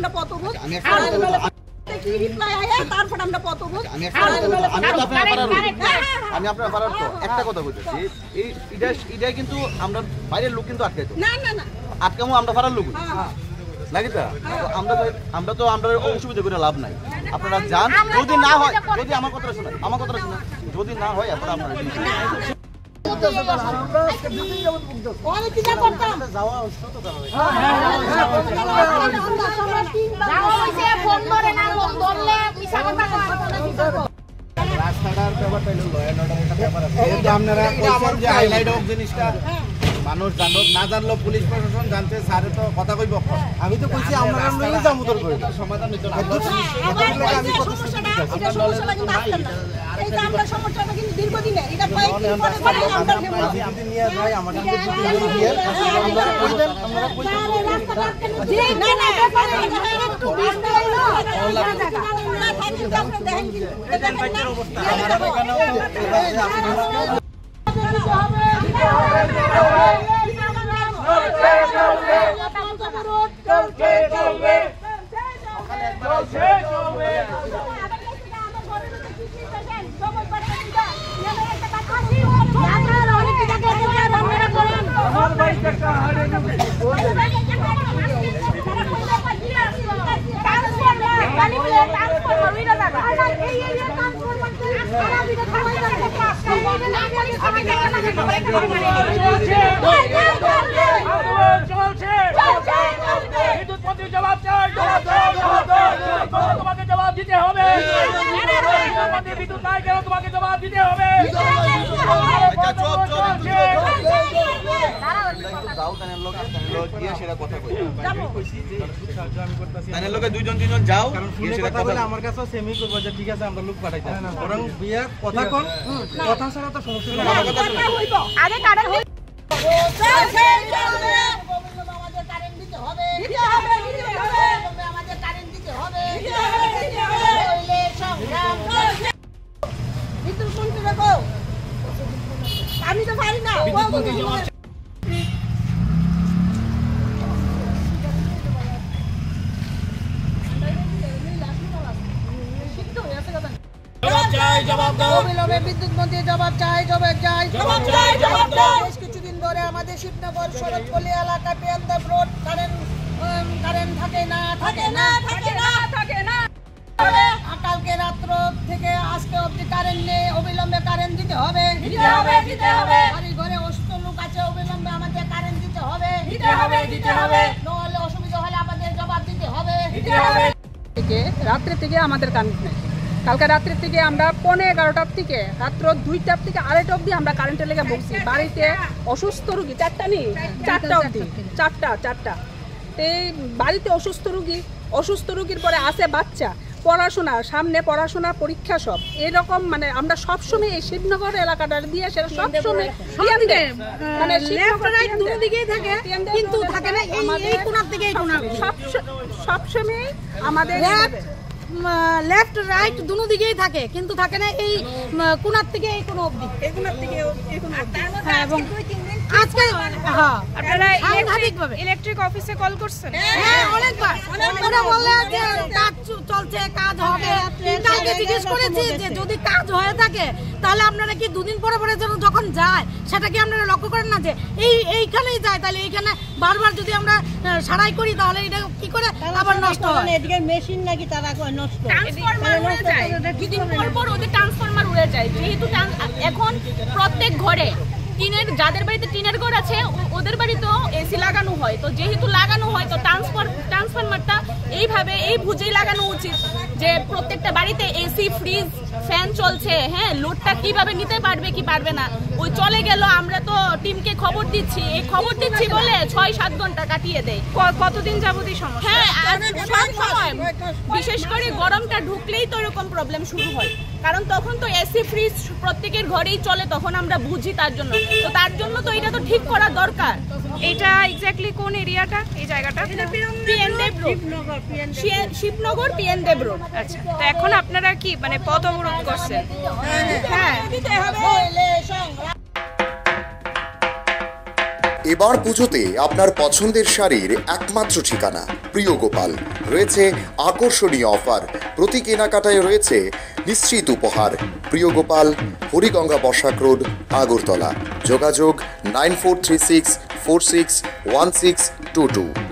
আমরা পথবোধ কি রিপ্লাই আয়া তারপর আমরা পথবোধ আমি আপনার পারার তো একটা কথা বলতেছি এটা কিন্তু আমরা বাইরের লোক কিন্তু আটকাইতো না না না আটকামো আমরা পারার লোক নাকি তা আমরা তো আমরা অসুবিধা করে লাভ নাই আপনারা যান যদি না হয় যদি আমার কথাটা শোনেন যদি না হয় আপনারা আপনারা রাস্তাটার ব্যাপারটা হলো ল এন্ড অর্ডারের একটা ব্যাপার আছে আপনারা কইছেন যে হাইলাইট অফ জিনিসটা মানুষ জানুক না জানলো পুলিশ প্রশাসন জানতে স্যারে তো কথা কইব আমি তো কইছি আমরা নিয়ে যাবো তোর করে সমাধান নিতে না আমি কত সমস্যাটা কিন্তু আসছে না এই যে আমরা সমস্যাটা কিন্তু দীর্ঘদিনের এটা কয়েকদিন পরে আমরা যদি নিয়ে যাই আমাদের যদি দিয়ে আমরা কই দেন আমরা কই যে না না একটু বিস্তারিত হলো না থাকি আপনি দেখেন কিন্তু দেখেন বাচ্চার অবস্থা আমাদের তোমাকে জবাব দিতে হবে বিদ্যুৎ নাই কেন তোমাকে জবাব দিতে হবে আমার কাছে সেমি করবো যে ঠিক আছে আমরা লোক পাঠাইতে বরং বিয়ে কথা কোন কথা ছাড়া তো সমস্যা আগে কারেন্ট আমি তো পারি না বিদ্যুৎ মন্ত্রী জবাব চাই বেশ কিছুদিন ধরে আমাদের শিবনগর শরৎপল্লী এলাকা পিএনদেব রোড কারেন্ট থাকে না কালকে রাত্র থেকে আজকে অবধি কারেন্ট নেই অবিলম্বে কারেন্ট দিতে হবে বাড়ি ঘরে অসুস্থ লোক আছে অবিলম্বে আমাদের কারেন্ট দিতে হবে নহলে অসুবিধা হলে আমাদের জবাব দিতে হবে রাত্রে থেকে আমাদের কারেন্ট নেই কালকে রাত্রের থেকে আমরা 11:30টার থেকে রাত্র 2টার থেকে 2:30 অবধি আমরা কারেন্টের লেগে বসছি বাড়িতে অসুস্থ রুগী 4টা অবধি 4টা এই বাড়িতে অসুস্থ রুগীর পরে আসে বাচ্চা সামনে পড়াশোনা পরীক্ষা সব এরকম মানে আমরা সবসময় এই শিবনগর এলাকাটা দিয়ে সেটা সবসময় মানে দুদিকেই থাকে কিন্তু থাকে না এই কোণার থেকে এই কোণা সবসময় আমাদের লেফট রাইট দুনো দিকেই থাকে কিন্তু থাকে না এই কোণার থেকে এই কোণ অবধি এবং আজকে আপনারা ইলেকট্রিক অফিসে কল করছেন অনেকবার বললে যে কাজ চলছে কাজ হবে কালকে জিজ্ঞেস করেছি যে যদি কাজ হয়ে থাকে তাহলে আপনারা কি দুদিন পরে যখন যায় সেটা কি আপনারা লক্ষ্য করেন না যে এইখানেই যায় তাহলে এইখানে বারবার যদি আমরা সারাই করি তাহলে এটা কি করে আবার নষ্ট হয় এদিকে মেশিন নাকি তারা নষ্ট ট্রান্সফরমার উড়ে যায় দুদিন পর ওদের ট্রান্সফরমার উড়ে যায় যেহেতু এখন প্রত্যেক ঘরে টিনের যাদের বাড়িতে টিনের ঘর আছে ওদের বাড়িতেও এসি লাগানো হয় তো যেহেতু লাগানো হয় তো ট্রান্সফরমারটা এইভাবে এই বুঝেই লাগানো উচিত যে প্রত্যেকটা বাড়িতে এসি ফ্রিজ ফ্যান চলছে হ্যাঁ লোডটা কিভাবে নিতে পারবে কি পারবে না ওই চলে গেল আমরা তো টিমকে খবর দিচ্ছি বলে 6-7 ঘন্টা কাটিয়ে দেয় কতদিন যাবতীয় সমস্যা হ্যাঁ আর সব সময় বিশেষ করে গরমটা ঢুকলেই তো এরকম প্রবলেম শুরু হয় কারণ তখন তো এসি ফ্রিজ প্রত্যেকের ঘরেই চলে তখন আমরা বুঝি তার জন্য তো এটা তো ঠিক করা দরকার এটা এক্স্যাক্টলি কোন এরিয়াটা এই জায়গাটা পিএনদেব রোড শিবনগর পিএনদেব রোড আচ্ছা তো এখন আপনারা কি মানে পথ অবরোধ করছেন হ্যাঁ এবার পুজোতে আপনার পছন্দের শাড়ির একমাত্র ঠিকানা প্রিয় গোপাল। রয়েছে আকর্ষণীয় অফার, প্রতি কেনাকাটায় রয়েছে নিশ্চিত উপহার। প্রিয় গোপাল, হরিগঙ্গা বসাক রোড, আগরতলা। যোগাযোগ 9436461622।